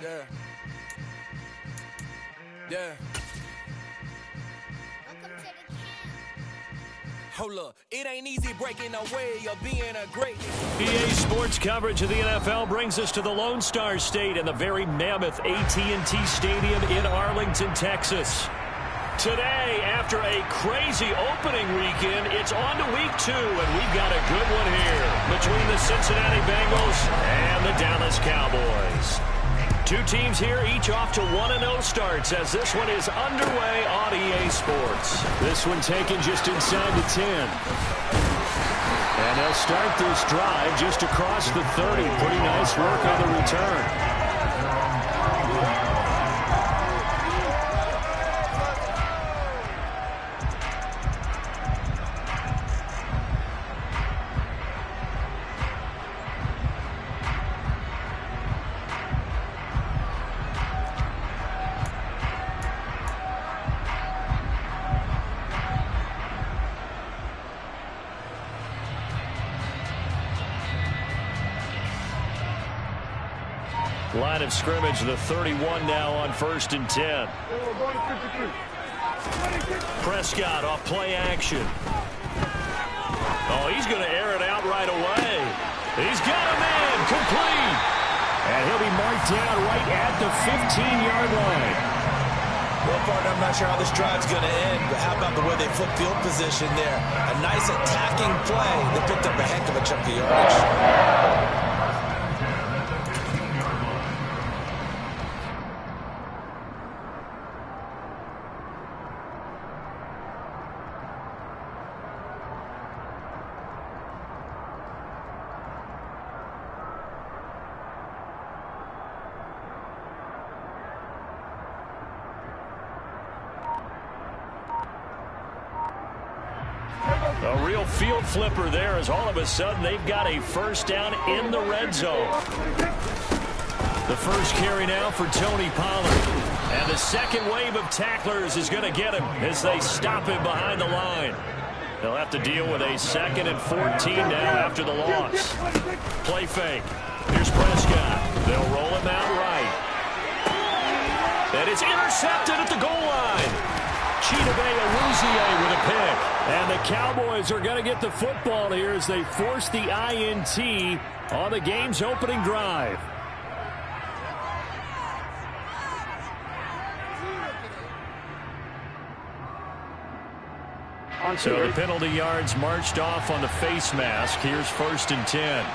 Yeah. Yeah. Hold up, it ain't easy breaking away or being a great. EA Sports coverage of the NFL brings us to the Lone Star State and the very mammoth AT&T Stadium in Arlington, Texas. Today, after a crazy opening weekend, it's on to week 2, and we've got a good one here between the Cincinnati Bengals and the Dallas Cowboys. Two teams here, each off to 1-0 starts as this one is underway on EA Sports. This one taken just inside the 10. And they'll start this drive just across the 30. Pretty nice work on the return. Line of scrimmage, the 31 now on 1st and 10. Prescott off play action. Oh, he's going to air it out right away. He's got him in, complete. And he'll be marked down right at the 15-yard line. Well, partner, I'm not sure how this drive's going to end, but how about the way they flip field position there? A nice attacking play. They picked up a heck of a chunk of yardage. A real field flipper there as all of a sudden they've got a first down in the red zone. The first carry now for Tony Pollard. And the second wave of tacklers is going to get him as they stop him behind the line. They'll have to deal with a 2nd and 14 now after the loss. Play fake. Here's Prescott. They'll roll him out right. And it's intercepted at the goal line. Chidobe with a pick. And the Cowboys are going to get the football here as they force the INT on the game's opening drive. So the penalty yards marched off on the face mask. Here's 1st and 10.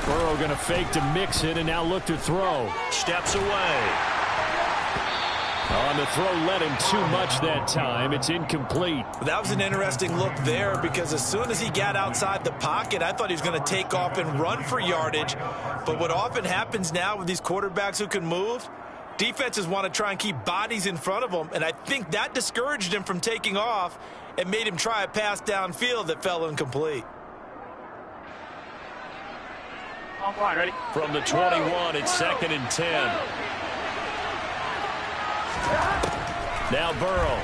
Burrow going to fake to mix it and now look to throw. Steps away. On the throw, led him too much that time. It's incomplete. That was an interesting look there because as soon as he got outside the pocket, I thought he was going to take off and run for yardage. But what often happens now with these quarterbacks who can move, defenses want to try and keep bodies in front of them, and I think that discouraged him from taking off and made him try a pass downfield that fell incomplete. All right, ready? From the 21, it's 2nd and 10. Now Burrow.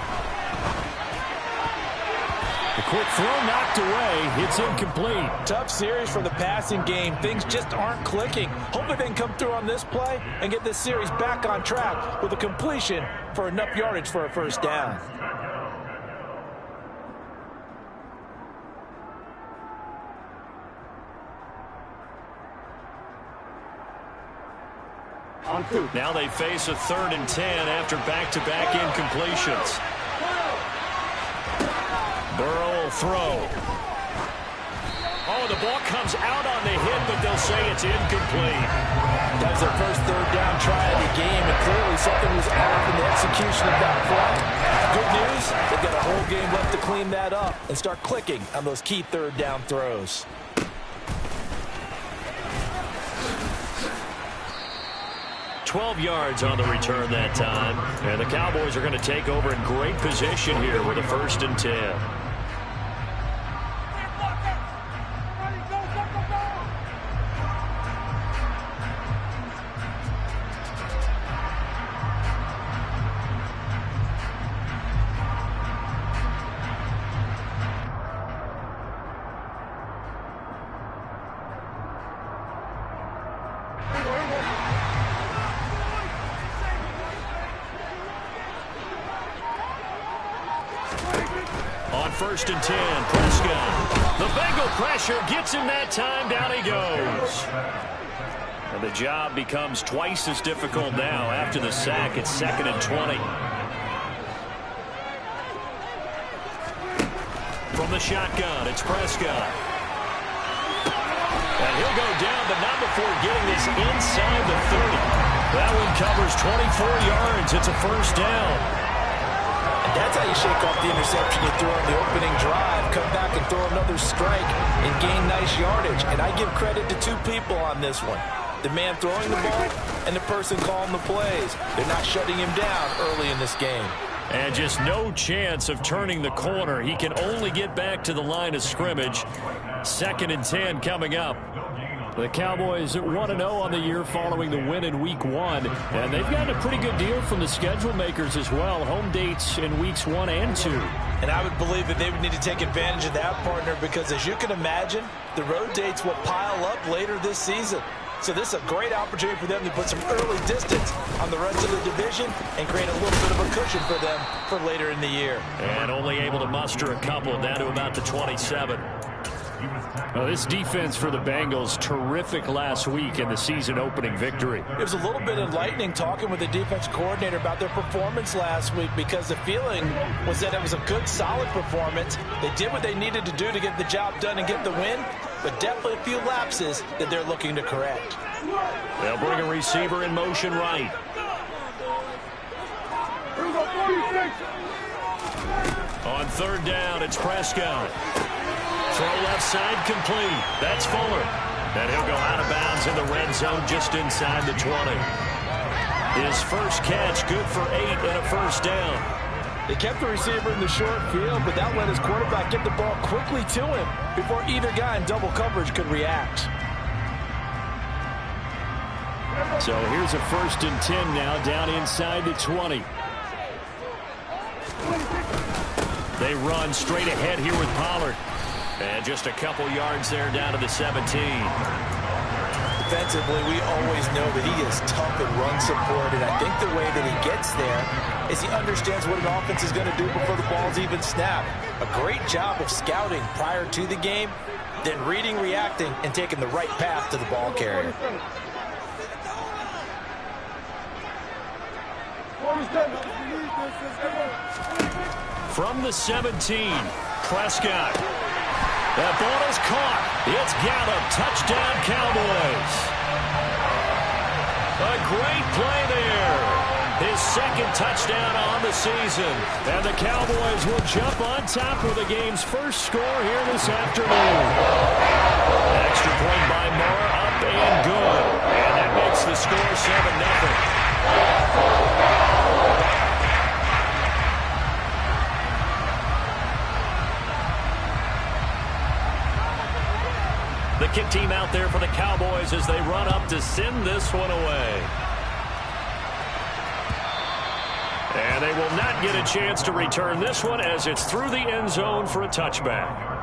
The quick throw knocked away. It's incomplete. Tough series for the passing game. Things just aren't clicking. Hopefully they can come through on this play and get this series back on track with a completion for enough yardage for a first down. Now they face a 3rd and 10 after back-to-back incompletions. Burrow will throw. Oh, the ball comes out on the hit, but they'll say it's incomplete. That was their first 3rd down try of the game, and clearly something was off in the execution of that play. Good news, they've got a whole game left to clean that up and start clicking on those key 3rd down throws. 12 yards on the return that time. And the Cowboys are going to take over in great position here with a 1st and 10. On 1st and 10, Prescott. The Bengal pressure gets him that time. Down he goes. And the job becomes twice as difficult now after the sack. It's 2nd and 20. From the shotgun, it's Prescott. And he'll go down, but not before getting this inside the 30. That one covers 24 yards. It's a 1st down. And that's how you shake off the interception you threw on the opening drive. Come back and throw another strike and gain nice yardage. And I give credit to two people on this one. The man throwing the ball and the person calling the plays. They're not shutting him down early in this game. And just no chance of turning the corner. He can only get back to the line of scrimmage. 2nd and 10 coming up. The Cowboys 1-0 on the year following the win in Week 1. And they've gotten a pretty good deal from the schedule makers as well. Home dates in Weeks 1 and 2. And I would believe that they would need to take advantage of that, partner, because as you can imagine, the road dates will pile up later this season. So this is a great opportunity for them to put some early distance on the rest of the division and create a little bit of a cushion for them for later in the year. And only able to muster a couple down to about the 27. Well, this defense for the Bengals, terrific last week in the season-opening victory. It was a little bit enlightening talking with the defense coordinator about their performance last week because the feeling was that it was a good, solid performance. They did what they needed to do to get the job done and get the win, but definitely a few lapses that they're looking to correct. They'll bring a receiver in motion right. On 3rd down, it's Prescott. Throw left side complete. That's Fuller. And he'll go out of bounds in the red zone just inside the 20. His first catch good for 8 and a 1st down. They kept the receiver in the short field, but that let his quarterback get the ball quickly to him before either guy in double coverage could react. So here's a 1st and 10 now down inside the 20. They run straight ahead here with Pollard. And just a couple yards there down to the 17. Defensively, we always know that he is tough and run support, and I think the way that he gets there is he understands what an offense is going to do before the ball's even snapped. A great job of scouting prior to the game, then reading, reacting, and taking the right path to the ball carrier. From the 17, Prescott. That ball is caught. It's Gallup. Touchdown, Cowboys. A great play there. His 2nd touchdown on the season. And the Cowboys will jump on top with the game's first score here this afternoon. Extra point by Moore, up and good. And that makes the score 7-0. The kick team out there for the Cowboys as they run up to send this one away. And they will not get a chance to return this one as it's through the end zone for a touchback.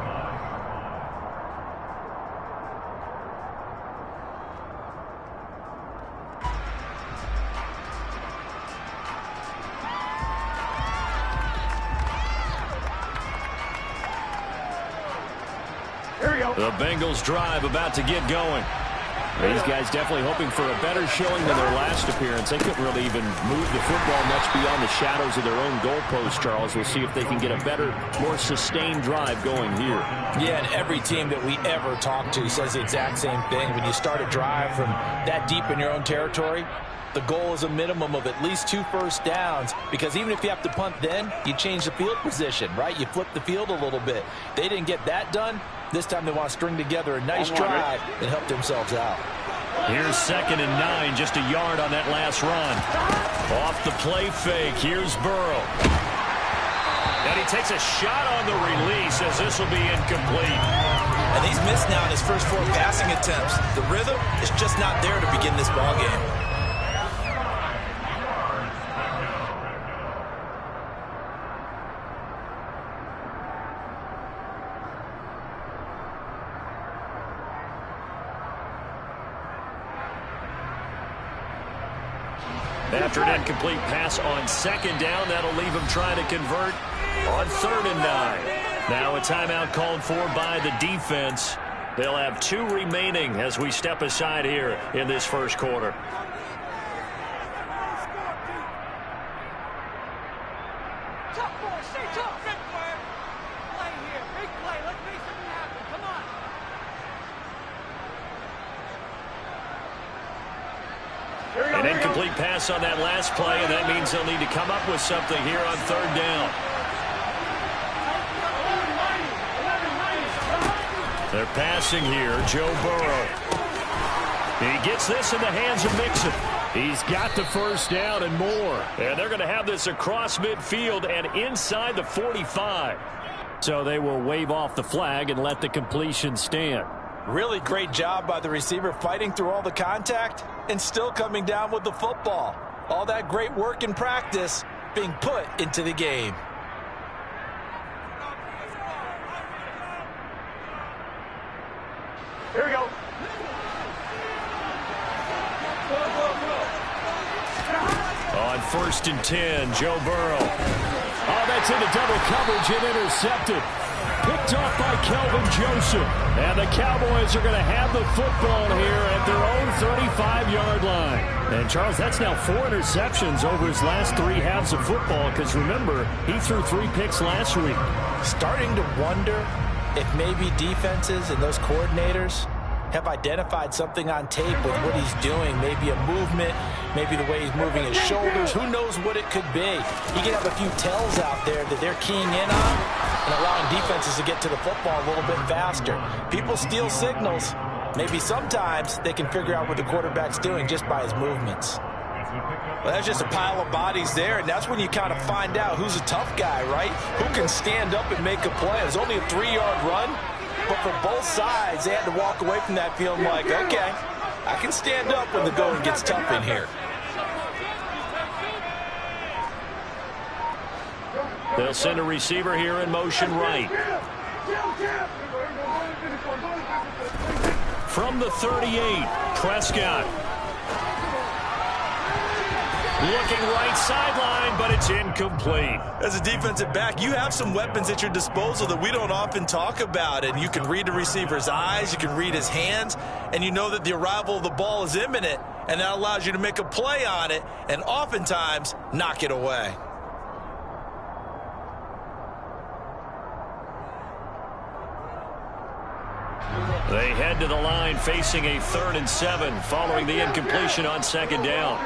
The Bengals drive about to get going. These guys definitely hoping for a better showing than their last appearance. They couldn't really even move the football much beyond the shadows of their own goalpost, Charles. We'll see if they can get a better, more sustained drive going here. Yeah, and every team that we ever talk to says the exact same thing. When you start a drive from that deep in your own territory, the goal is a minimum of at least 2 first downs, because even if you have to punt then, you change the field position, right? You flip the field a little bit. They didn't get that done. This time they want to string together a nice drive and help themselves out. Here's 2nd and 9, just a yard on that last run. Off the play fake, here's Burrow. And he takes a shot on the release as this will be incomplete. And he's missed now in his first 4 passing attempts. The rhythm is just not there to begin this ball game. After an incomplete pass on second down, that'll leave him trying to convert on 3rd and 9. Now a timeout called for by the defense. They'll have 2 remaining as we step aside here in this first quarter. An incomplete pass on that last play, and that means they'll need to come up with something here on 3rd down. They're passing here, Joe Burrow. He gets this in the hands of Mixon. He's got the first down and more. And they're going to have this across midfield and inside the 45. So they will wave off the flag and let the completion stand. Really great job by the receiver fighting through all the contact and still coming down with the football. All that great work in practice being put into the game. Here we go. On 1st and 10, Joe Burrow. Oh, that's into double coverage and intercepted. Picked off by Kelvin Joseph. And the Cowboys are going to have the football here at their own 35-yard line. And, Charles, that's now 4 interceptions over his last 3 halves of football because, remember, he threw 3 picks last week. Starting to wonder if maybe defenses and those coordinators have identified something on tape with what he's doing. Maybe a movement, maybe the way he's moving his shoulders. Who knows what it could be? He can have a few tells out there that they're keying in on and allowing defenses to get to the football a little bit faster. People steal signals. Maybe sometimes they can figure out what the quarterback's doing just by his movements. Well, that's just a pile of bodies there, and that's when you kind of find out who's a tough guy, right? Who can stand up and make a play. It was only a 3-yard run, but for both sides, they had to walk away from that feeling like, okay, I can stand up when the going gets tough in here. They'll send a receiver here in motion right. From the 38, Prescott. Looking right sideline, but it's incomplete. As a defensive back, you have some weapons at your disposal that we don't often talk about. And you can read the receiver's eyes, you can read his hands, and you know that the arrival of the ball is imminent, and that allows you to make a play on it and oftentimes knock it away. They head to the line facing a 3rd and 7 following the incompletion on 2nd down.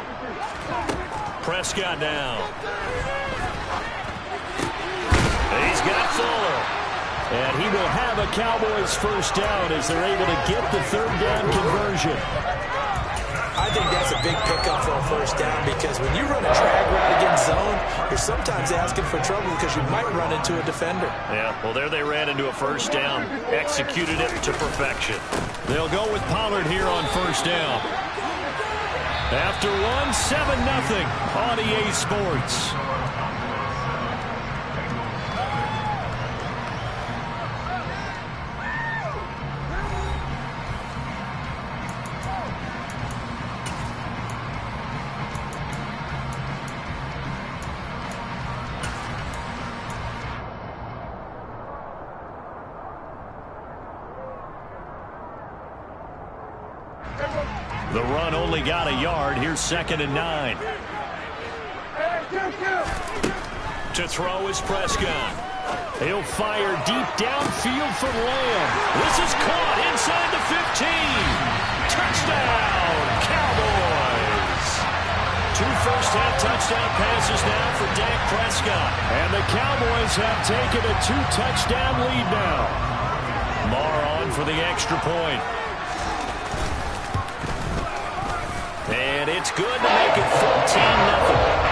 Prescott now. He's got Fuller. And he will have a Cowboys first down as they're able to get the 3rd down conversion. I think that's a big pickup for a first down because when you run a drag route against zone, you're sometimes asking for trouble because you might run into a defender. Yeah, well, there they ran into a first down. Executed it to perfection. They'll go with Pollard here on first down. After one, 7-0 on EA Sports. The run only got a yard. Here's 2nd and 9. To throw is Prescott. He'll fire deep downfield for Lamb. This is caught inside the 15. Touchdown, Cowboys. 2 first-half touchdown passes now for Dak Prescott. And the Cowboys have taken a 2-touchdown lead now. Marr on for the extra point. And it's good to make it 14-0.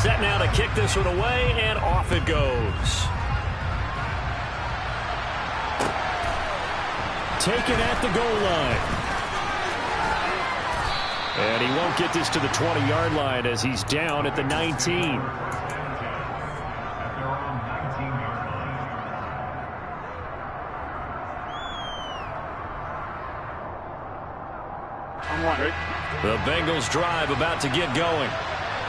Set now to kick this one away, and off it goes. Taken at the goal line. And he won't get this to the 20-yard line as he's down at the 19. The Bengals drive about to get going.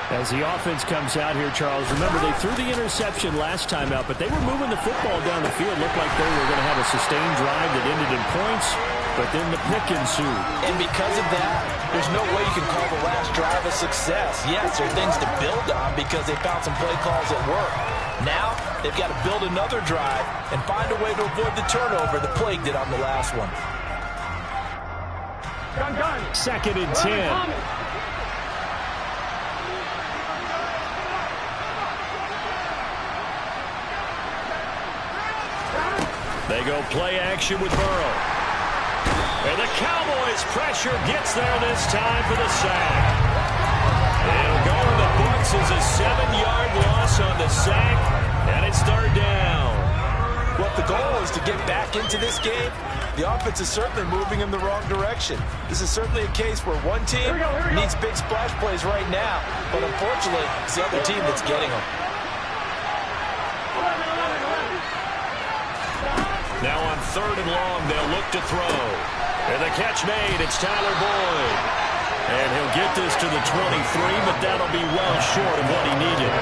As the offense comes out here, Charles, remember they threw the interception last time out, but they were moving the football down the field. Looked like they were going to have a sustained drive that ended in points, but then the pick ensued. And because of that, there's no way you can call the last drive a success. Yes, there are things to build on because they found some play calls that work. Now, they've got to build another drive and find a way to avoid the turnover the plague did on the last one. 2nd and 10. They go play action with Burrow. And the Cowboys' pressure gets there this time for the sack. It'll go in the books as a 7-yard loss on the sack, and it's 3rd down. Well, if the goal is to get back into this game, the offense is certainly moving in the wrong direction. This is certainly a case where one team needs big splash plays right now, but unfortunately, it's the other team that's getting them. Now on 3rd and long, they'll look to throw. And the catch made, it's Tyler Boyd. And he'll get this to the 23, but that'll be well short of what he needed.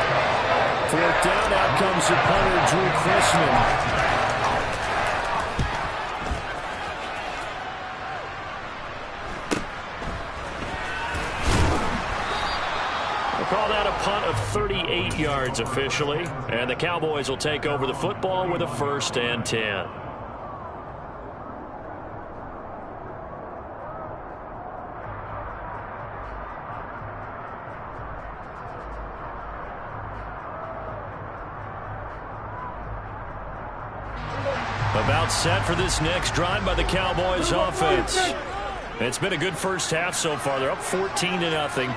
4th down, out comes the punter, Drew Chrisman. Call that a punt of 38 yards officially, and the Cowboys will take over the football with a 1st and 10. About set for this next drive by the Cowboys offense. It's been a good first half so far. They're up 14-0.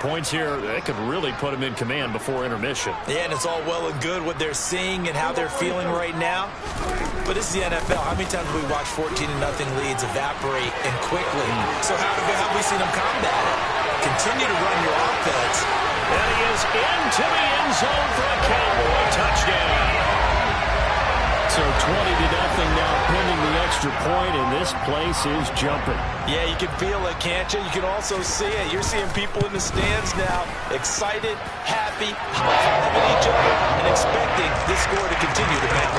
Points here, they could really put them in command before intermission. Yeah, and it's all well and good what they're seeing and how they're feeling right now. But this is the NFL. How many times have we watched 14-0 leads evaporate and quickly? So how have we seen them combat it? Continue to run your offense. And he is into the end zone for a Cowboy touchdown. So 20-0 now pending the extra point, and this place is jumping. Yeah, you can feel it, can't you? You can also see it. You're seeing people in the stands now, excited, happy, high-fiving each other, and expecting this score to continue to make.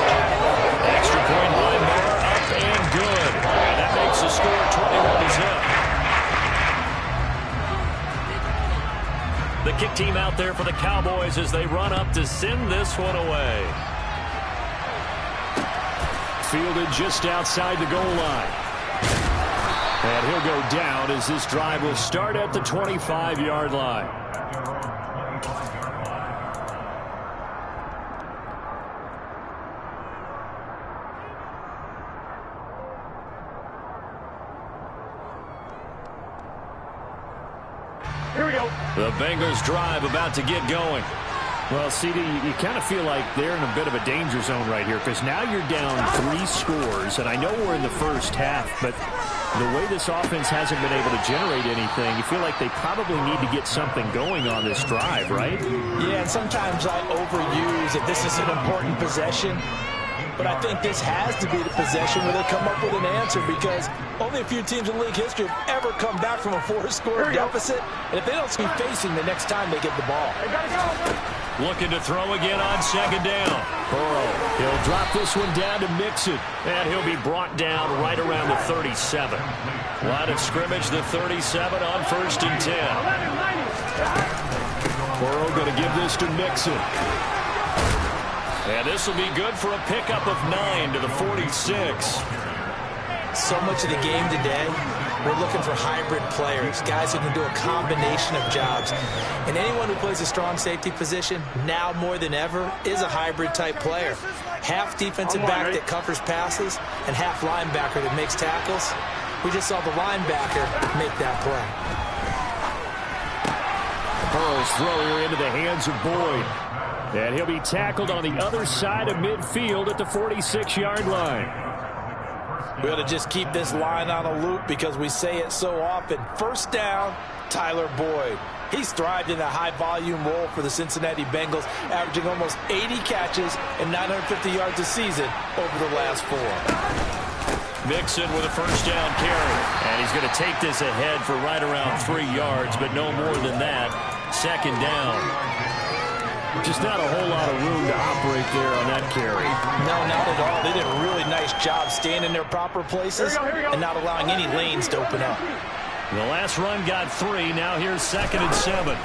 Extra point line there, up and good. And that makes the score 21-0. The kick team out there for the Cowboys as they run up to send this one away. Fielded just outside the goal line. And he'll go down as this drive will start at the 25-yard line. Here we go. The Bengals drive about to get going. Well, CD, you kind of feel like they're in a bit of a danger zone right here because now you're down 3 scores, and I know we're in the first half, but the way this offense hasn't been able to generate anything, you feel like they probably need to get something going on this drive, right? Yeah, and sometimes I overuse that this is an important possession, but I think this has to be the possession where they come up with an answer because only a few teams in league history have ever come back from a 4-score deficit, and if they don't be facing the next time they get the ball. Looking to throw again on 2nd down. Burrow, he'll drop this one down to Mixon, and he'll be brought down right around the 37. Line of scrimmage, the 37 on 1st and 10. Burrow going to give this to Mixon. And this will be good for a pickup of 9 to the 46. So much of the game today, we're looking for hybrid players, guys who can do a combination of jobs. And anyone who plays a strong safety position, now more than ever, is a hybrid-type player. Half defensive back that covers passes and half linebacker that makes tackles. We just saw the linebacker make that play. Burrow's throw here into the hands of Boyd. And he'll be tackled on the other side of midfield at the 46-yard line. We ought to just keep this line on a loop because we say it so often. 1st down, Tyler Boyd. He's thrived in a high-volume role for the Cincinnati Bengals, averaging almost 80 catches and 950 yards a season over the last 4. Mixon with a first down carry. And he's going to take this ahead for right around 3 yards, but no more than that. Second down. Just not a whole lot of room to operate there on that carry. No, not at all. They did a really nice job staying in their proper places and not allowing any lanes to open up. The last run got 3. Now here's 2nd and 7.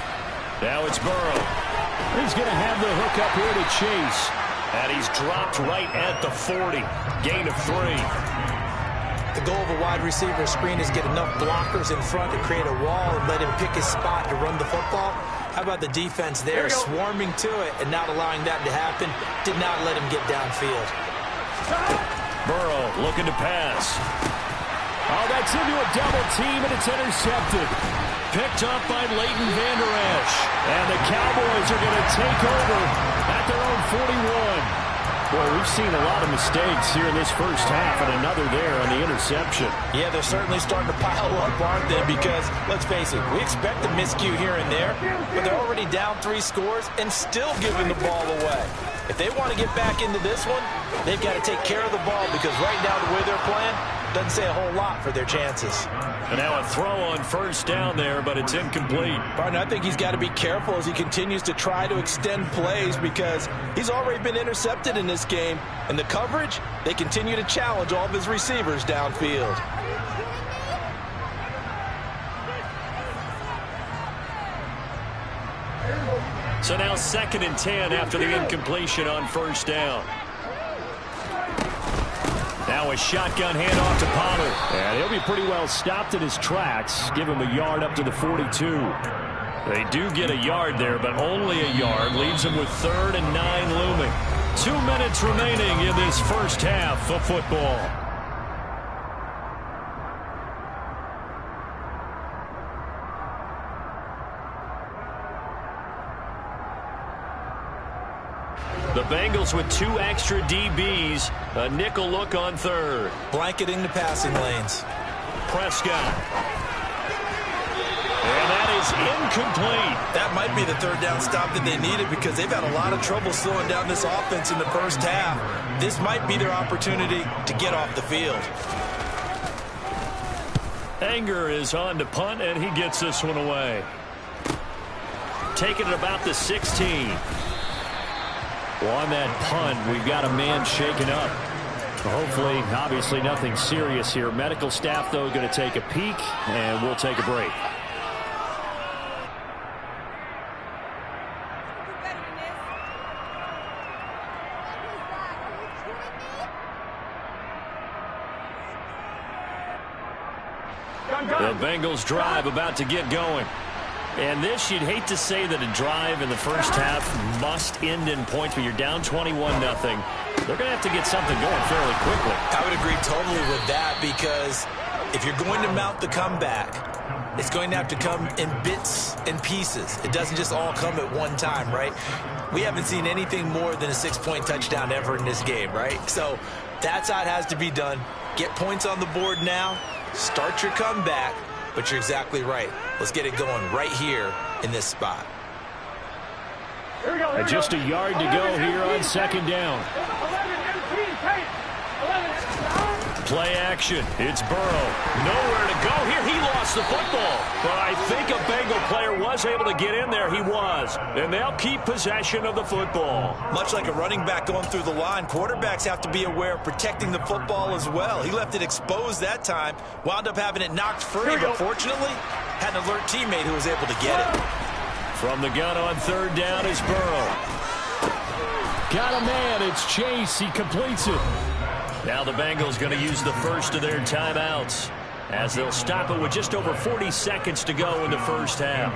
Now it's Burrow. He's going to have the hook up here to Chase. And he's dropped right at the 40. Gain of 3. The goal of a wide receiver screen is get enough blockers in front to create a wall and let him pick his spot to run the football. How about the defense there swarming to it and not allowing that to happen? Did not let him get downfield. Burrow looking to pass. Oh, that's into a double team, and it's intercepted. Picked up by Leighton Vander Esch. And the Cowboys are going to take over at their own 41. Boy, we've seen a lot of mistakes here in this first half, and another there on the interception. Yeah, they're certainly starting to pile up, aren't they? Because, let's face it, we expect a miscue here and there, but they're already down 3 scores and still giving the ball away. If they want to get back into this one, they've got to take care of the ball, because right now the way they're playing doesn't say a whole lot for their chances. And now a throw on first down there, but it's incomplete. Barton, I think he's got to be careful as he continues to try to extend plays, because he's already been intercepted in this game. And the coverage, they continue to challenge all of his receivers downfield. So now 2nd and 10 after the incompletion on first down. Now a shotgun handoff to Pollard. And he'll be pretty well stopped in his tracks. Give him a yard up to the 42. They do get a yard there, but only a yard. Leaves them with 3rd and 9 looming. 2 minutes remaining in this first half of football. The Bengals with 2 extra DBs. A nickel look on 3rd. Blanketing the passing lanes. Prescott. And that is incomplete. That might be the 3rd down stop that they needed, because they've had a lot of trouble slowing down this offense in the first half. This might be their opportunity to get off the field. Anger is on to punt, and he gets this one away. Taking it about the 16. Well, on that punt, we've got a man shaken up. Hopefully, obviously nothing serious here. Medical staff, though, going to take a peek, and we'll take a break. The Bengals drive about to get going. And this, you'd hate to say that a drive in the first half must end in points, but you're down 21-0. They're going to have to get something going fairly quickly. I would agree totally with that, because if you're going to mount the comeback, it's going to have to come in bits and pieces. It doesn't just all come at one time, right? We haven't seen anything more than a 6-point touchdown ever in this game, right? So that's how it has to be done. Get points on the board now. Start your comeback. But you're exactly right. Let's get it going right here in this spot. And just a yard to go here on 2nd down. Play action. It's Burrow. Nowhere to go here. He lost the football. But I think a Bengal player was able to get in there. He was. And they'll keep possession of the football. Much like a running back going through the line, quarterbacks have to be aware of protecting the football as well. He left it exposed that time. Wound up having it knocked free, but fortunately had an alert teammate who was able to get it. From the gun on 3rd down is Burrow. Got a man. It's Chase. He completes it. Now the Bengals going to use the first of their timeouts, as they'll stop it with just over 40 seconds to go in the first half.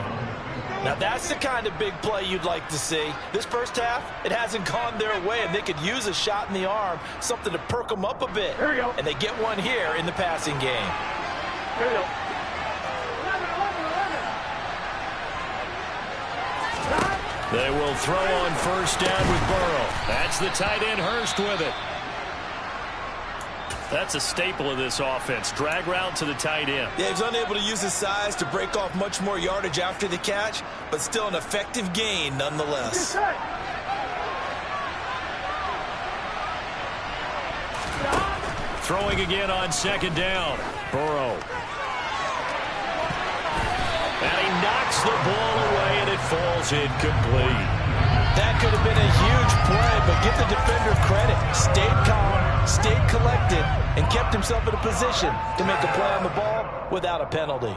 Now that's the kind of big play you'd like to see. This first half, it hasn't gone their way, and they could use a shot in the arm, something to perk them up a bit. Here we go. And they get one here in the passing game. Here we go. They will throw on first down with Burrow. That's the tight end Hurst with it. That's a staple of this offense. Drag route to the tight end. Yeah, he's unable to use his size to break off much more yardage after the catch, but still an effective gain nonetheless. Throwing again on second down. Burrow. And he knocks the ball away, and it falls incomplete. That could have been a huge play, but give the defender credit. Stayed calm, stayed collected, and kept himself in a position to make a play on the ball without a penalty.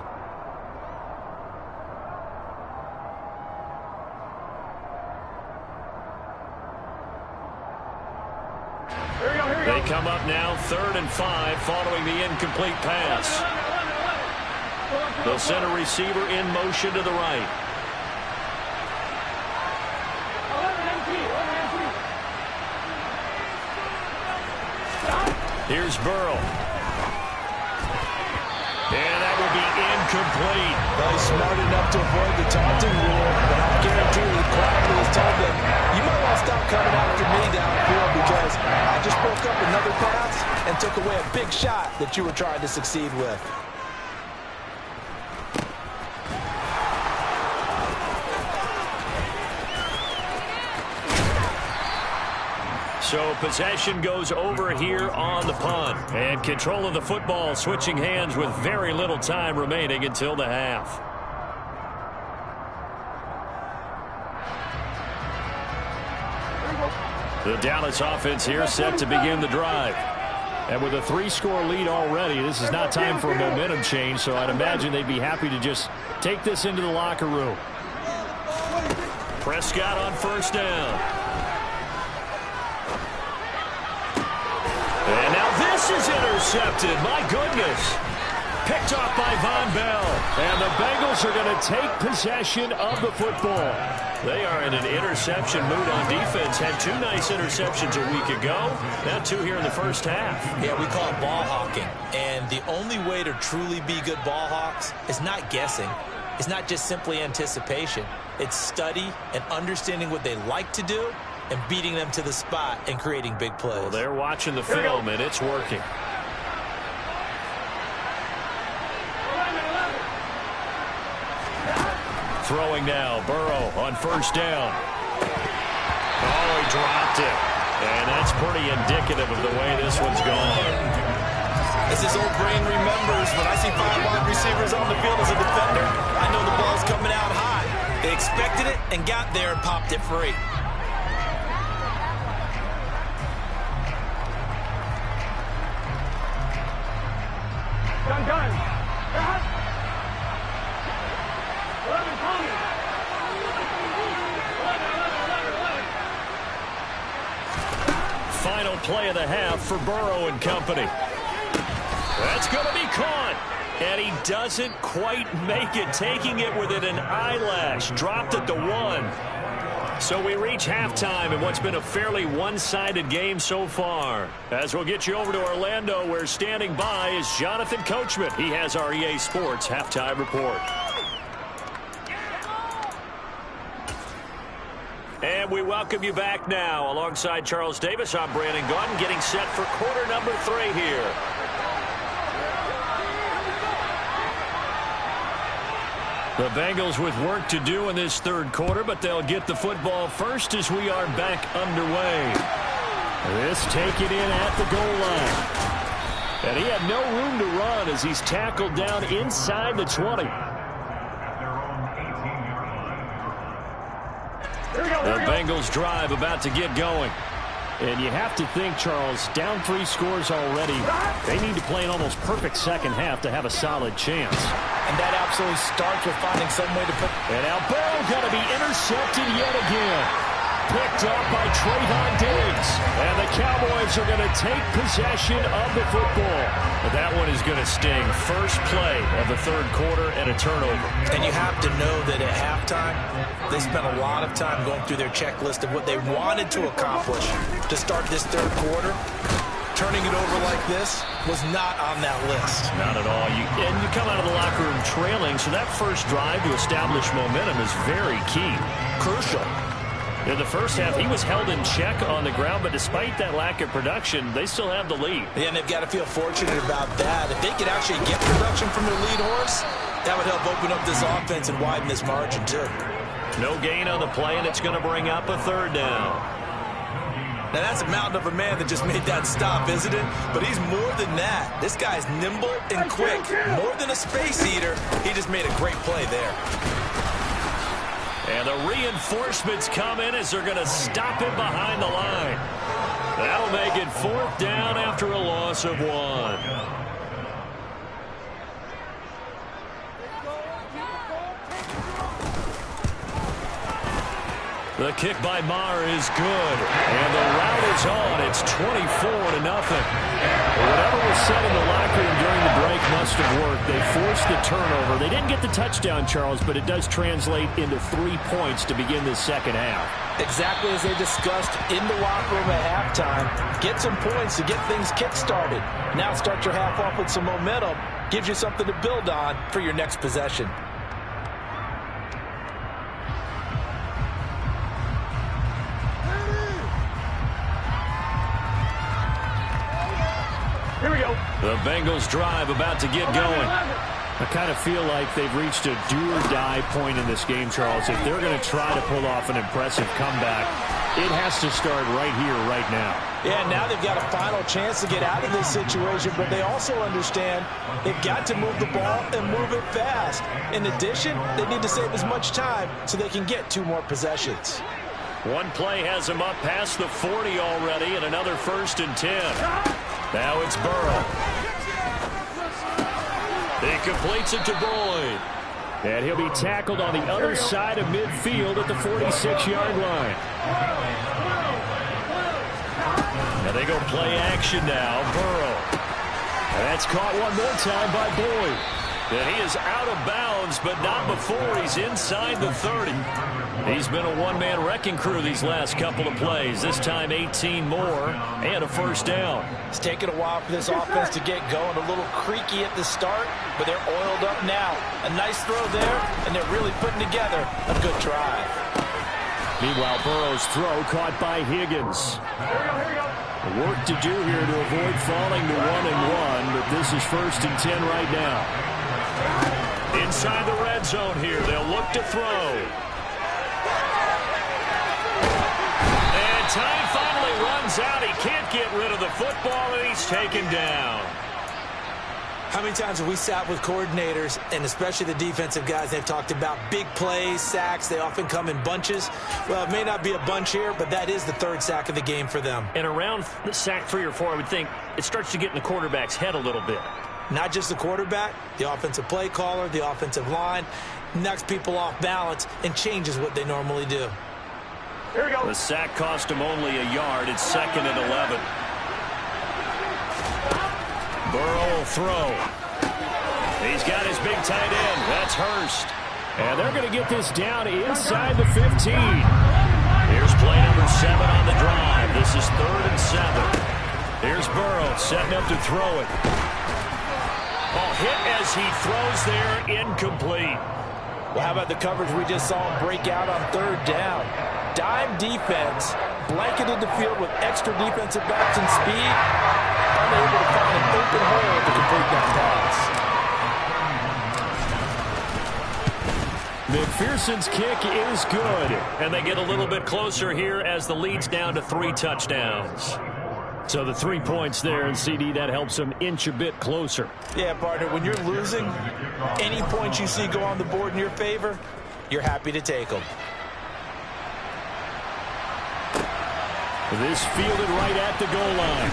They come up now 3rd and 5 following the incomplete pass. They'll send a receiver in motion to the right. Here's Burrow. And that will be incomplete. Well, he's smart enough to avoid the taunting rule, but I guarantee he quietly has told them, you might want to stop coming after me downfield because I just broke up another pass and took away a big shot that you were trying to succeed with. So possession goes over here on the punt. And control of the football switching hands with very little time remaining until the half. The Dallas offense here set to begin the drive. And with a 3-score lead already, this is not time for a momentum change, so I'd imagine they'd be happy to just take this into the locker room. Prescott on first down. And now this is intercepted. My goodness. Picked off by Von Bell. And the Bengals are going to take possession of the football. They are in an interception mood on defense. Had 2 nice interceptions a week ago. Now 2 here in the first half. Yeah, we call it ball hawking. And the only way to truly be good ball hawks is not guessing. It's not just simply anticipation. It's study and understanding what they like to do and beating them to the spot and creating big plays. Well, they're watching the film, and it's working. Throwing now, Burrow on first down. Oh, he dropped it. And that's pretty indicative of the way this one's gone. As his old brain remembers, when I see 5 wide receivers on the field as a defender, I know the ball's coming out high. They expected it and got there and popped it free. Final play of the half for Burrow and company. That's going to be caught. And he doesn't quite make it, taking it within an eyelash. Dropped at the 1. So we reach halftime in what's been a fairly one-sided game so far. As we'll get you over to Orlando, where standing by is Jonathan Coachman. He has our EA Sports halftime report. And we welcome you back now. Alongside Charles Davis, I'm Brandon Gaudin, getting set for quarter number 3 here. The Bengals with work to do in this 3rd quarter, but they'll get the football first as we are back underway. This taken in at the goal line. And he had no room to run as he's tackled down inside the 20. The Bengals drive about to get going. And you have to think, Charles, down 3 scores already. They need to play an almost perfect second half to have a solid chance. And that absolutely starts with finding some way to put... And now Burrow going to be intercepted yet again. Picked up by Trayvon Diggs. And the Cowboys are going to take possession of the football. But that one is going to sting. First play of the 3rd quarter and a turnover. And you have to know that at halftime, they spent a lot of time going through their checklist of what they wanted to accomplish to start this 3rd quarter. Turning it over like this was not on that list. Not at all. And you come out of the locker room trailing, so that first drive to establish momentum is very key. Crucial. In the first half, he was held in check on the ground, but despite that lack of production, they still have the lead. Yeah, and they've got to feel fortunate about that. If they could actually get production from their lead horse, that would help open up this offense and widen this margin, too. No gain on the play, and it's going to bring up a third down. Now, that's a mountain of a man that just made that stop, isn't it? But he's more than that. This guy's nimble and quick. More than a space eater, he just made a great play there. And the reinforcements come in as they're going to stop him behind the line. That'll make it 4th down after a loss of 1. The kick by Maher is good. And the route is on. It's 24-0. Whatever was said in the locker room during the break must have worked. They forced the turnover. They didn't get the touchdown, Charles, but it does translate into 3 points to begin this second half. Exactly as they discussed in the locker room at halftime. Get some points to get things kick-started. Now start your half off with some momentum. Gives you something to build on for your next possession. Here we go. The Bengals drive about to get going. I kind of feel like they've reached a do-or-die point in this game, Charles. If they're going to try to pull off an impressive comeback, it has to start right here, right now. Yeah, now they've got a final chance to get out of this situation, but they also understand they've got to move the ball and move it fast. In addition, they need to save as much time so they can get 2 more possessions. One play has them up past the 40 already, and another 1st and 10. Now it's Burrow. He completes it to Boyd. And he'll be tackled on the other side of midfield at the 46-yard line. Now they go play action now. Burrow. And that's caught one more time by Boyd. And he is out of bounds, but not before he's inside the 30. He's been a one-man wrecking crew these last couple of plays. This time 18 more and a 1st down. It's taken a while for this offense to get going. A little creaky at the start, but they're oiled up now. A nice throw there, and they're really putting together a good drive. Meanwhile, Burrow's throw caught by Higgins. Work to do here to avoid falling to 1-1, but this is 1st and 10 right now. Inside the red zone here, they'll look to throw. And time finally runs out. He can't get rid of the football, and he's taken down. How many times have we sat with coordinators, and especially the defensive guys, they've talked about big plays, sacks. They often come in bunches. Well, it may not be a bunch here, but that is the 3rd sack of the game for them. And around sack 3 or 4, I would think it starts to get in the quarterback's head a little bit. Not just the quarterback, the offensive play caller, the offensive line, knocks people off balance and changes what they normally do. Here we go. The sack cost him only a yard. It's 2nd and 11. Burrow will throw. He's got his big tight end. That's Hurst. And they're going to get this down inside the 15. Here's play number 7 on the drive. This is 3rd and 7. Here's Burrow setting up to throw it. Ball hit as he throws there, incomplete. Well, how about the coverage we just saw him break out on 3rd down? Dime defense, blanketed the field with extra defensive backs and speed, unable to find an open hole to complete that pass. McPherson's kick is good, and they get a little bit closer here as the lead's down to 3 touchdowns. So the 3 points there, and CD, that helps them inch a bit closer. Yeah, partner, when you're losing, any points you see go on the board in your favor, you're happy to take them. This fielded right at the goal line.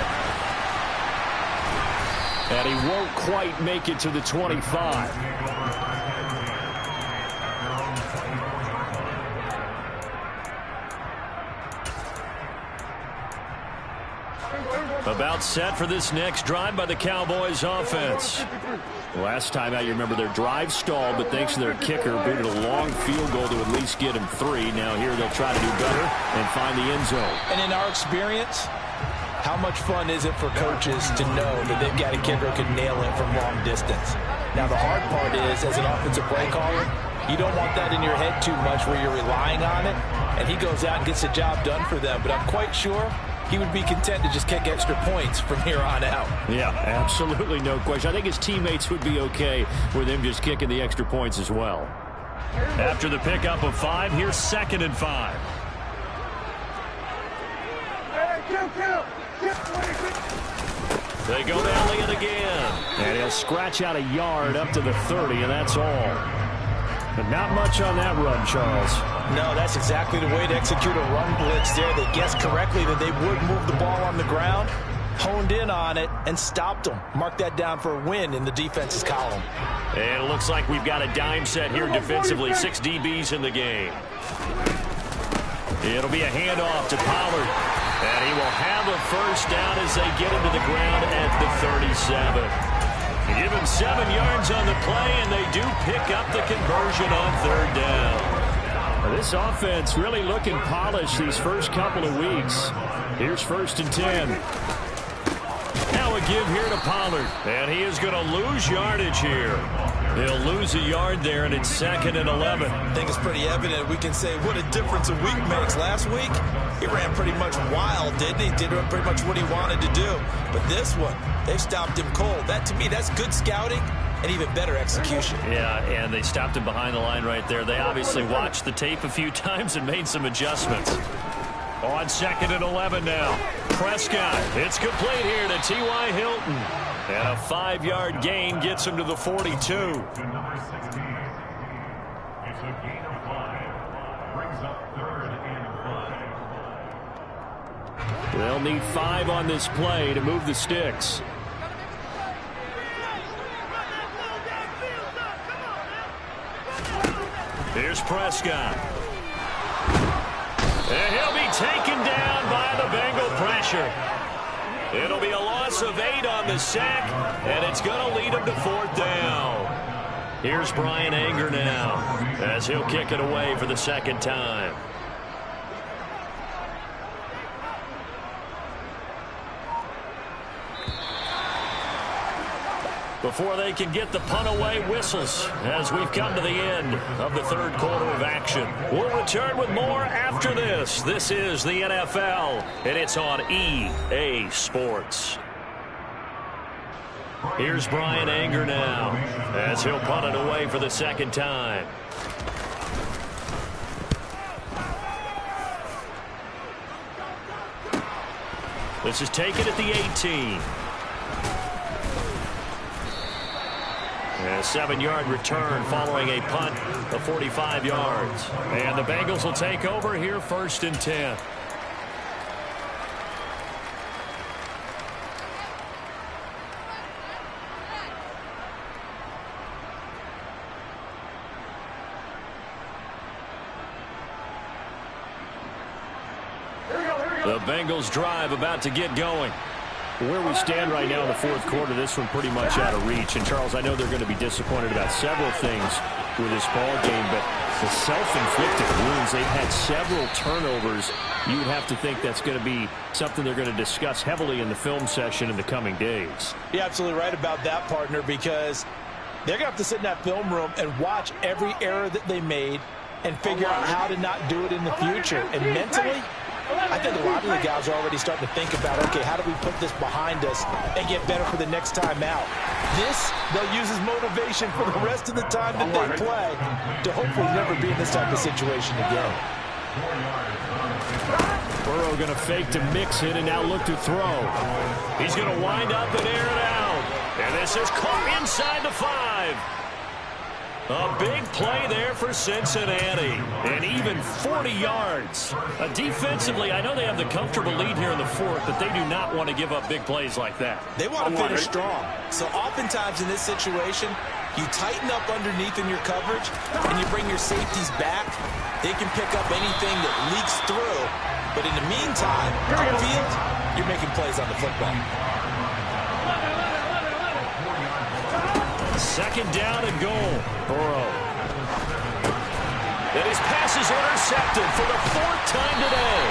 And he won't quite make it to the 25. About set for this next drive by the Cowboys offense. Last time out, you remember their drive stalled, but thanks to their kicker, booted a long field goal to at least get him 3. Now here they'll try to do better and find the end zone. And in our experience, how much fun is it for coaches to know that they've got a kicker who can nail it from long distance? Now the hard part is, as an offensive play caller, you don't want that in your head too much where you're relying on it, and he goes out and gets the job done for them. But I'm quite sure he would be content to just kick extra points from here on out. Yeah, absolutely no question. I think his teammates would be okay with him just kicking the extra points as well. After the pickup of 5, here's 2nd and 5. They go down it again. And he'll scratch out a yard up to the 30, and that's all. But not much on that run, Charles. No, that's exactly the way to execute a run blitz there. They guessed correctly that they would move the ball on the ground, honed in on it, and stopped them. Mark that down for a win in the defense's column. And it looks like we've got a dime set here defensively. 6 DBs in the game. It'll be a handoff to Pollard. And he will have a first down as they get him to the ground at the 37. They give him 7 yards on the play, and they do pick up the conversion on 3rd down. Now, this offense really looking polished these first couple of weeks. Here's 1st and 10. Now a give here to Pollard, and he is going to lose yardage here. He'll lose a yard there, and it's 2nd and 11. I think it's pretty evident. We can say what a difference a week makes. Last week, he ran pretty much wild, didn't he? Did pretty much what he wanted to do. But this one, they've stopped him cold. That, to me, that's good scouting and even better execution. Yeah, and they stopped him behind the line right there. They obviously watched the tape a few times and made some adjustments. On 2nd and 11 now. Prescott, it's complete here to T.Y. Hilton. And a 5-yard gain gets him to the 42. It's a gain of 5. Brings up 3rd and 5. They'll need 5 on this play to move the sticks. Here's Prescott. And he'll be taken down by the Bengal pressure. It'll be a loss of 8 on the sack, and it's going to lead him to 4th down. Here's Brian Anger now as he'll kick it away for the 2nd time. Before they can get the punt away, whistles as we've come to the end of the 3rd quarter of action. We'll return with more after this. This is the NFL, and it's on EA Sports. Here's Brian Anger now as he'll punt it away for the 2nd time. This is taken at the 18. A 7-yard return following a punt of 45 yards. And the Bengals will take over here 1st and 10. The Bengals drive about to get going. Where we stand right now in the 4th quarter, this one pretty much out of reach. And, Charles, I know they're going to be disappointed about several things with this ball game, but the self-inflicted wounds, they've had several turnovers. You would have to think that's going to be something they're going to discuss heavily in the film session in the coming days. You're absolutely right about that, partner, because they're going to have to sit in that film room and watch every error that they made and figure out how to not do it in the future. And mentally, I think a lot of the guys are already starting to think about, okay, how do we put this behind us and get better for the next time out? This, they'll use as motivation for the rest of the time that they play to hopefully never be in this type of situation again. Burrow going to fake to mix it and now look to throw. He's going to wind up and air it out. And this is caught inside the 5. A big play there for Cincinnati. And even 40 yards. Defensively, I know they have the comfortable lead here in the 4th, but they do not want to give up big plays like that. They want to finish strong. So oftentimes in this situation, you tighten up underneath in your coverage, and you bring your safeties back. They can pick up anything that leaks through. But in the meantime, upfield, you're making plays on the football. 2nd down and goal. Burrow. And his pass is intercepted for the 4th time today.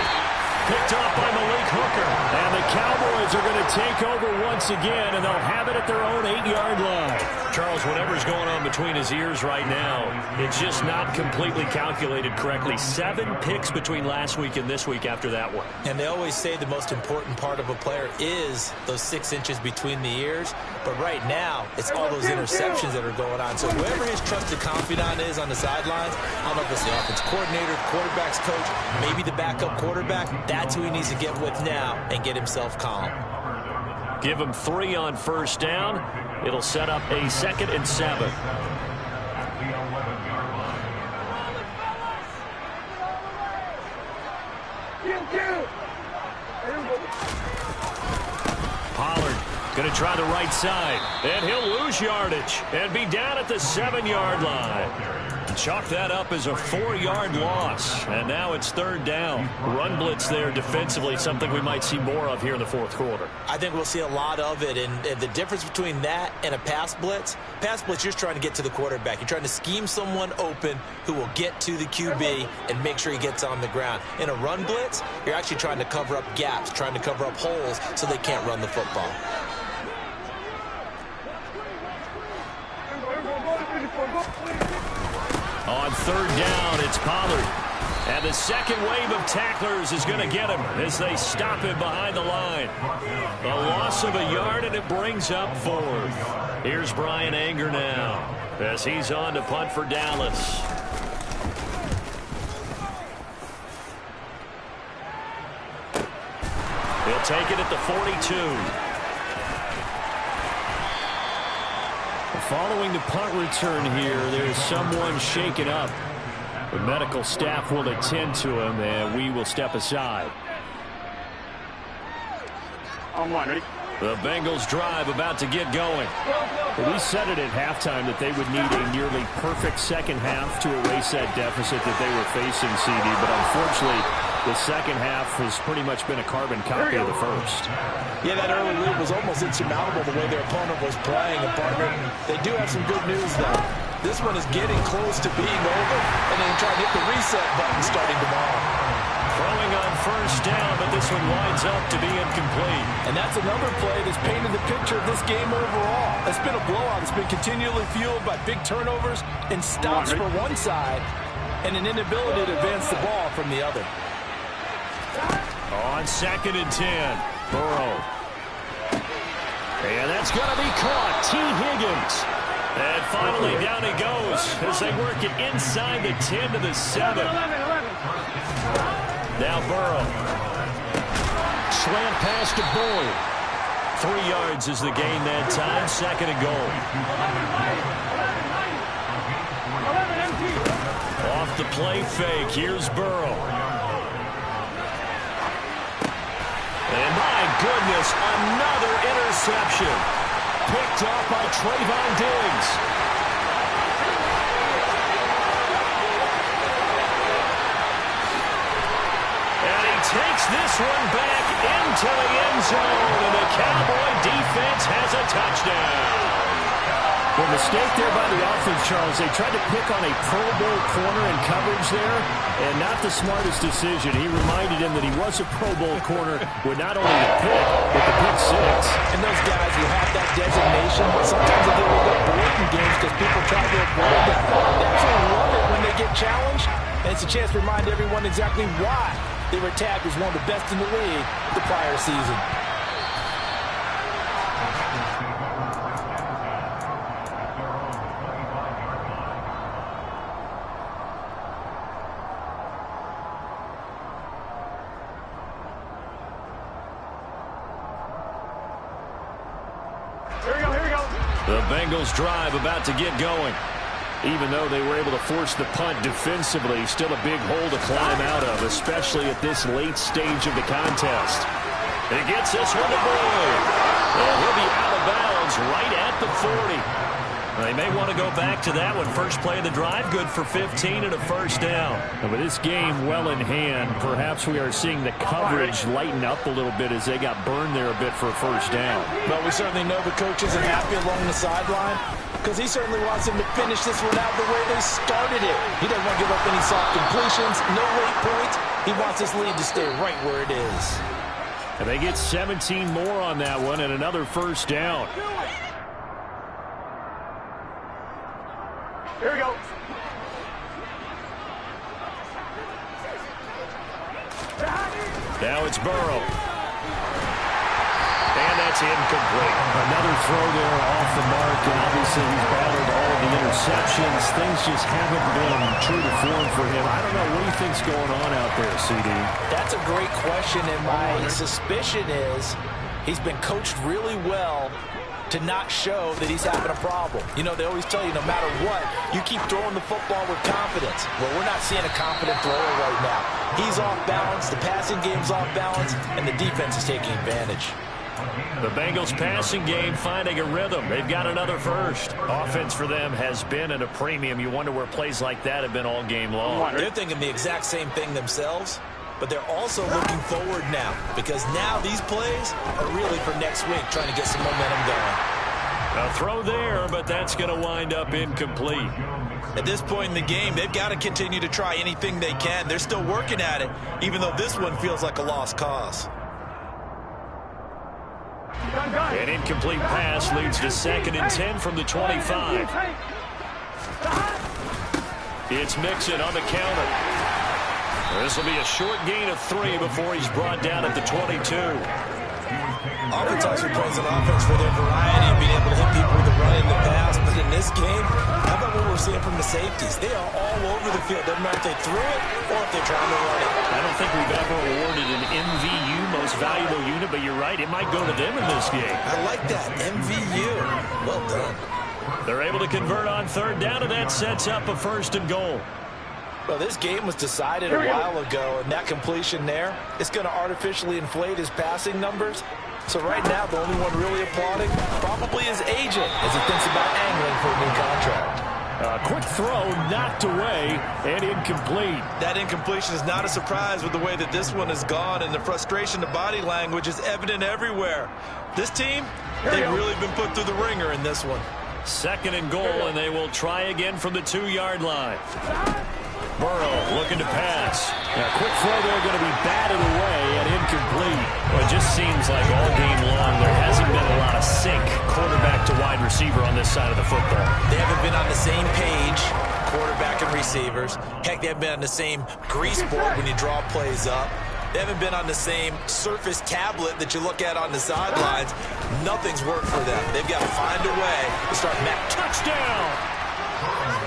Picked off by Malik Hooker. And the Cowboys Bengals are going to take over once again, and they'll have it at their own 8-yard line. Charles, whatever's going on between his ears right now, it's just not completely calculated correctly. 7 picks between last week and this week after that one. And they always say the most important part of a player is those 6 inches between the ears. But right now, it's all those interceptions that are going on. So whoever his trusted confidant is on the sidelines, I don't know if it's the offensive coordinator, the quarterback's coach, maybe the backup quarterback, that's who he needs to get with now and get himself calm. Give him 3 on first down. It'll set up a 2nd and 7. Pollard going to try the right side, and he'll lose yardage and be down at the 7-yard line. Chalk that up as a 4-yard loss, and now it's 3rd down. Run blitz there defensively, something we might see more of here in the 4th quarter. I think we'll see a lot of it, and the difference between that and a pass blitz, you're just trying to get to the quarterback. You're trying to scheme someone open who will get to the QB and make sure he gets on the ground. In a run blitz, you're actually trying to cover up gaps, trying to cover up holes so they can't run the football. On 3rd down, it's Pollard. And the second wave of tacklers is going to get him as they stop him behind the line. A loss of a yard, and it brings up 4th. Here's Brian Anger now as he's on to punt for Dallas. He'll take it at the 42. Following the punt return here, there's someone shaken up. The medical staff will attend to him, and we will step aside. The Bengals drive about to get going. Well, we said it at halftime that they would need a nearly perfect second half to erase that deficit that they were facing, CD, but unfortunately, the second half has pretty much been a carbon copy of the first. Yeah, that early lead was almost insurmountable the way their opponent was playing. And partner, they do have some good news, though. This one is getting close to being over, and then try to hit the reset button starting tomorrow. Throwing on first down, but this one winds up to be incomplete. And that's another play that's painted the picture of this game overall. It's been a blowout. It's been continually fueled by big turnovers and stops for one side and an inability to advance the ball from the other. On 2nd and 10, Burrow. And that's going to be caught. T. Higgins. And finally down he goes as they work it inside the 10 to the 7. Now Burrow. Slant pass to Boyd. 3 yards is the gain that time. 2nd and goal. Off the play fake. Here's Burrow. And my goodness, another interception. Picked off by Trayvon Diggs. And he takes this one back into the end zone. And the Cowboy defense has a touchdown. Well, mistake there by the offense, Charles. They tried to pick on a Pro Bowl corner in coverage there, and not the smartest decision. He reminded him that he was a Pro Bowl corner with not only the pick, but the pick 6. And those guys who have that designation, sometimes they get a little bit bored in games because people try to avoid that. They absolutely love it when they get challenged, and it's a chance to remind everyone exactly why they were tagged as one of the best in the league the prior season. The Bengals drive about to get going. Even though they were able to force the punt defensively, still a big hole to climb out of, especially at this late stage of the contest. He gets this one to Boyd. And he'll be out of bounds right at the 40. They may want to go back to that one. First play of the drive, good for 15 and a first down. And with this game well in hand, perhaps we are seeing the coverage lighten up a little bit as they got burned there a bit for a first down. But we certainly know the coach isn't happy along the sideline because he certainly wants them to finish this one out the way they started it. He doesn't want to give up any soft completions, no late points. He wants this lead to stay right where it is. And they get 17 more on that one and another first down. Here we go. Now it's Burrow. And that's incomplete. Another throw there off the mark, and obviously he's battled all of the interceptions. Things just haven't been true to form for him. I don't know. What do you think's going on out there, CD? That's a great question, and my suspicion is he's been coached really well to not show that he's having a problem. You know, they always tell you no matter what, you keep throwing the football with confidence. Well, we're not seeing a confident thrower right now. He's off balance, the passing game's off balance, and the defense is taking advantage. The Bengals passing game finding a rhythm. They've got another first. Offense for them has been at a premium. You wonder where plays like that have been all game long. They're thinking the exact same thing themselves, but they're also looking forward now, because now these plays are really for next week, trying to get some momentum going. A throw there, but that's going to wind up incomplete. At this point in the game, they've got to continue to try anything they can. They're still working at it, even though this one feels like a lost cause. An incomplete pass leads to 2nd and 10 from the 25. It's Mixon on the counter. This will be a short gain of 3 before he's brought down at the 22. Offense also plays an offense for their variety of being able to hit people with the run in the pass. But in this game, how about what we're seeing from the safeties? They are all over the field. Doesn't matter if they threw it or if they're trying to run it. I don't think we've ever awarded an MVU, most valuable unit, but you're right, it might go to them in this game. I like that. MVU. Well done. They're able to convert on 3rd down, and that sets up a 1st and goal. Well, this game was decided a while ago, and that completion there is going to artificially inflate his passing numbers. So right now, the only one really applauding probably his agent as he thinks about angling for a new contract. A quick throw knocked away and incomplete. That incompletion is not a surprise with the way that this one has gone, and the frustration, the body language is evident everywhere. This team, they've really been put through the ringer in this one. 2nd and goal, and they will try again from the 2-yard line. Burrow looking to pass. Now, quick throw there, going to be batted away and incomplete. Well, it just seems like all game long there hasn't been a lot of sync quarterback to wide receiver on this side of the football. They haven't been on the same page, quarterback and receivers. Heck, they haven't been on the same grease board when you draw plays up. They haven't been on the same surface tablet that you look at on the sidelines. Nothing's worked for them. They've got to find a way to start touchdown.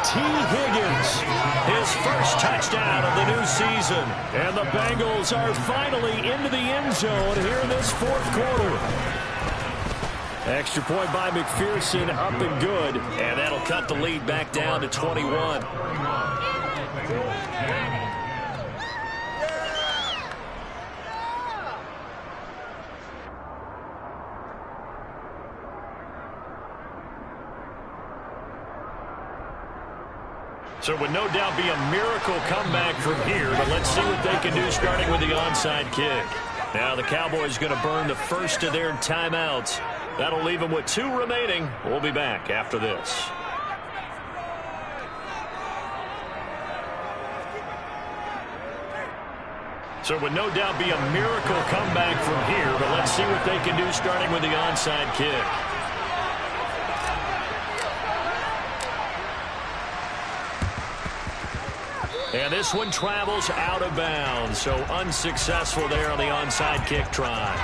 T. Higgins, his first touchdown of the new season. And the Bengals are finally into the end zone here in this 4th quarter. Extra point by McPherson, up and good. And that'll cut the lead back down to 21. So it would no doubt be a miracle comeback from here, but let's see what they can do starting with the onside kick. Now the Cowboys going to burn the first of their timeouts. That'll leave them with 2 remaining. We'll be back after this. So it would no doubt be a miracle comeback from here, but let's see what they can do starting with the onside kick. And this one travels out of bounds, so unsuccessful there on the onside kick try.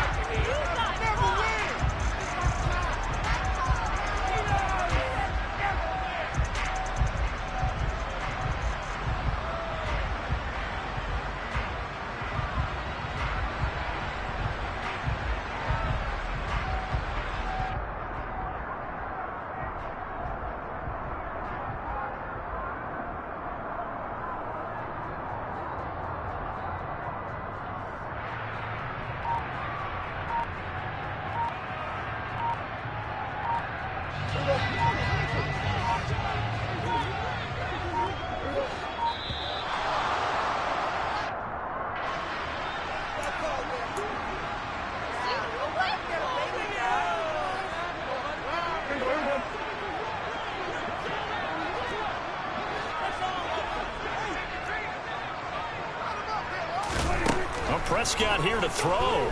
Prescott here to throw.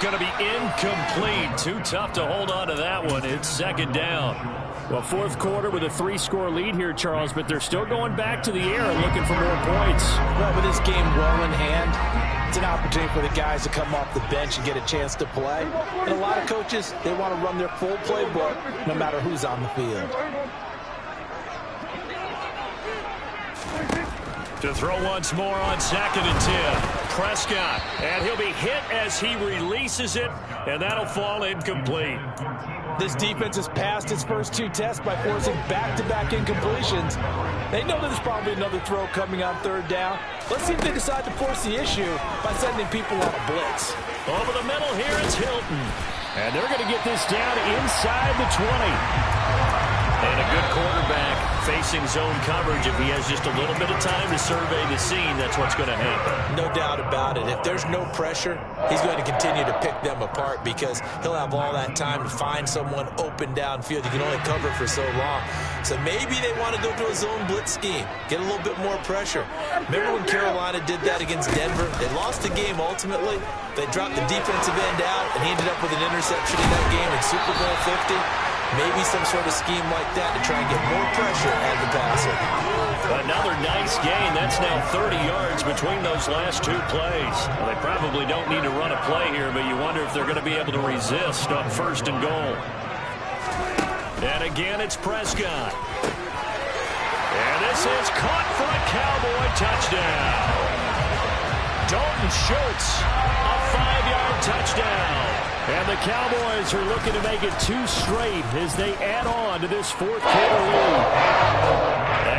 going to be incomplete. Too tough to hold on to that one. It's second down. Well, fourth quarter with a 3-score lead here, Charles, but they're still going back to the air and looking for more points. Well, with this game well in hand, it's an opportunity for the guys to come off the bench and get a chance to play. And a lot of coaches, they want to run their full playbook no matter who's on the field. To throw once more on 2nd and 10. Prescott, and he'll be hit as he releases it, and that'll fall incomplete. This defense has passed its first 2 tests by forcing back-to-back incompletions. They know there's probably another throw coming on 3rd down. Let's see if they decide to force the issue by sending people on a blitz. Over the middle here, it's Hilton. And they're going to get this down inside the 20. And a good quarterback facing zone coverage. If he has just a little bit of time to survey the scene, that's what's going to happen. No doubt about it. If there's no pressure, he's going to continue to pick them apart because he'll have all that time to find someone open downfield. He can only cover for so long. So maybe they want to go to a zone blitz scheme, get a little bit more pressure. Remember when Carolina did that against Denver? They lost the game ultimately. They dropped the defensive end out, and he ended up with an interception in that game in Super Bowl 50. Maybe some sort of scheme like that to try and get more pressure at the passer. Another nice gain. That's now 30 yards between those last 2 plays. Well, they probably don't need to run a play here, but you wonder if they're going to be able to resist on 1st and goal. And again, it's Prescott. And this is caught for a Cowboy touchdown. Dalton Schultz, a 5-yard touchdown. And the Cowboys are looking to make it 2 straight as they add on to this 4th quarter lead.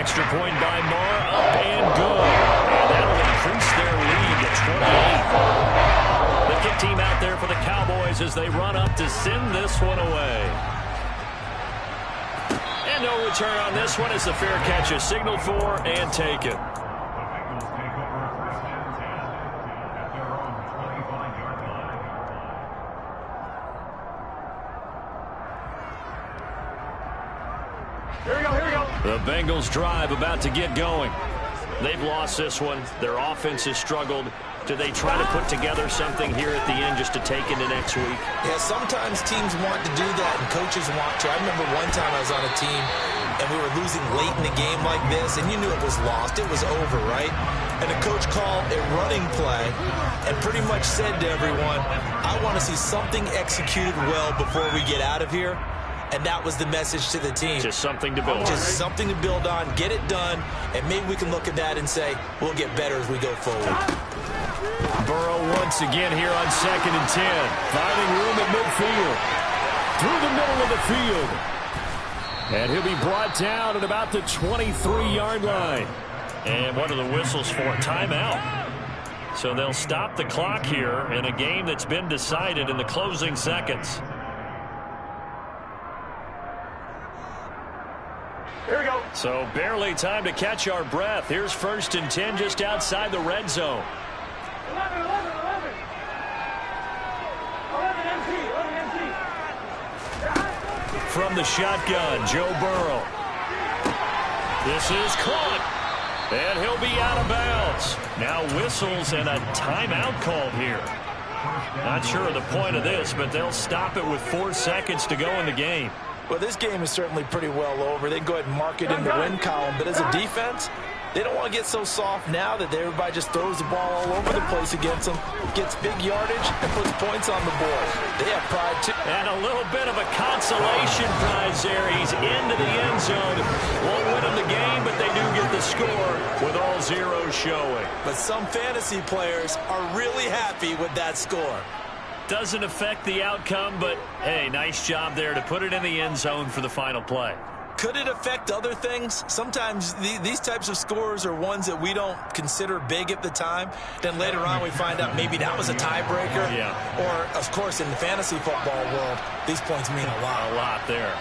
Extra point by Marr, up and good. And that'll increase their lead to 28. The kick team out there for the Cowboys as they run up to send this one away. And no return on this one as the fair catch is signaled for and taken. The Bengals drive about to get going. They've lost this one. Their offense has struggled. Do they try to put together something here at the end just to take into next week? Yeah, sometimes teams want to do that and coaches want to. I remember one time I was on a team and we were losing late in the game like this, and you knew it was lost. It was over, right? And the coach called a running play and pretty much said to everyone, I want to see something executed well before we get out of here. And that was the message to the team. Just something to build on. Just something to build on, get it done, and maybe we can look at that and say, we'll get better as we go forward. Burrow once again here on 2nd and 10. Finding room at midfield. Through the middle of the field. And he'll be brought down at about the 23-yard line. And what are the whistles for? Timeout. So they'll stop the clock here in a game that's been decided in the closing seconds. Here we go. So barely time to catch our breath. Here's 1st and 10 just outside the red zone. 11 empty. From the shotgun, Joe Burrow. This is caught. And he'll be out of bounds. Now whistles and a timeout called here. Not sure of the point of this, but they'll stop it with 4 seconds to go in the game. Well, this game is certainly pretty well over. They can go ahead and mark it in the win column. But as a defense, they don't want to get so soft now that everybody just throws the ball all over the place against them, gets big yardage, and puts points on the board. They have pride, too. And a little bit of a consolation prize there. He's into the end zone. Won't win them the game, but they do get the score with all zeros showing. But some fantasy players are really happy with that score. Doesn't affect the outcome, but, hey, nice job there to put it in the end zone for the final play. Could it affect other things? Sometimes these types of scores are ones that we don't consider big at the time. Then later on we find out maybe that was a tiebreaker. Yeah. Or, of course, in the fantasy football world, these points mean a lot. A lot there.